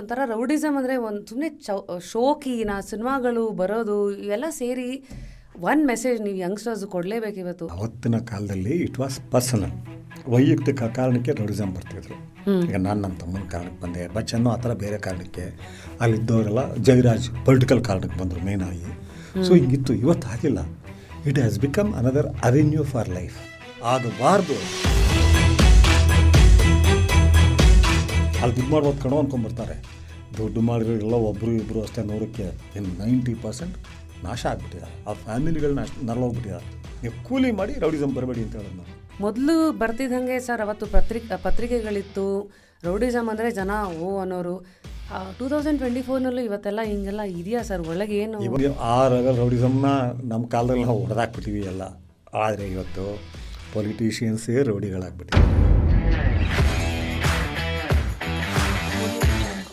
ಒಂಥರ ರೌಡಿಸಮ್ ಅಂದರೆ ಒಂದು ಸುಮ್ಮನೆ ಶೋಕಿನ ಸಿನಿಮಾಗಳು ಬರೋದು ಇವೆಲ್ಲ ಸೇರಿ ಒನ್ ಮೆಸೇಜ್ ನೀವು ಯಂಗ್ಸ್ಟರ್ಸ್ ಕೊಡಲೇಬೇಕು ಇವತ್ತು. ಅವತ್ತಿನ ಕಾಲದಲ್ಲಿ ಇಟ್ ವಾಸ್ ಪರ್ಸನಲ್, ವೈಯಕ್ತಿಕ ಕಾರಣಕ್ಕೆ ರೌಡಿಸಮ್ ಬರ್ತಿದ್ರು. ಈಗ ನಾನು ನನ್ನ ತಮ್ಮನ ಕಾರಣಕ್ಕೆ ಬಂದೆ, ಬಚ್ಚನ್ನು ಆ ಥರ ಬೇರೆ ಕಾರಣಕ್ಕೆ, ಅಲ್ಲಿದ್ದವರೆಲ್ಲ ಜಯರಾಜ್ ಪೊಲಿಟಿಕಲ್ ಕಾರಣಕ್ಕೆ ಬಂದರು ಮೇನ್ ಆಗಿ. ಸೊ ಹಿಂಗಿತ್ತು. ಇವತ್ತು ಆಗಿಲ್ಲ. It has become another avenue for life. ಆಗಬಾರ್ದು. ಅಲ್ಲಿ ದುಡ್ಡು ಮಾಡ್ಬೋದು ಕಣೋ ಅಂದ್ಕೊಂಡ್ಬರ್ತಾರೆ. ದುಡ್ಡು ಮಾಡಿರೋರೆಲ್ಲ ಒಬ್ಬರು ಇಬ್ಬರು ಅಷ್ಟೇ, 100ಕ್ಕೆ ಇನ್ನು 90% ನಾಶ ಆಗ್ಬಿಟ್ಟಿದ್ದಾರೆ. ಆ ಫ್ಯಾಮಿಲಿಗಳನ್ನ ನರಳೋಗ್ಬಿಟ್ಟಿದ್ದಾರೆ. ನೀವು ಕೂಲಿ ಮಾಡಿ ರೌಡಿಸಮ್ ಬರಬೇಡಿ ಅಂತ ಹೇಳೋದು ನಾವು. ಮೊದಲು ಬರ್ತಿದ್ದಂಗೆ ಸರ್ ಅವತ್ತು ಪತ್ರಿಕೆಗಳಿತ್ತು. ರೌಡಿಸಮ್ ಅಂದರೆ ಜನ ಓ ಅನ್ನೋರು. 2024ನಲ್ಲೂ ಇವತ್ತೆಲ್ಲ ಹಿಂಗೆಲ್ಲ ಇದೆಯಾ ಸರ್? ಒಳಗೆ ಏನು ಇವಾಗ ಆ ರೌಡಿಸಮ್ನ ನಮ್ಮ ಕಾಲದಲ್ಲಿ ನಾವು ಹೊಡೆದಾಕ್ಬಿಟ್ಟಿವಿ ಎಲ್ಲ. ಆದರೆ ಇವತ್ತು ಪೊಲಿಟಿಷಿಯನ್ಸೇ ರೌಡಿಗಳಾಗ್ಬಿಟ್ಟಿದ್ದಾರೆ.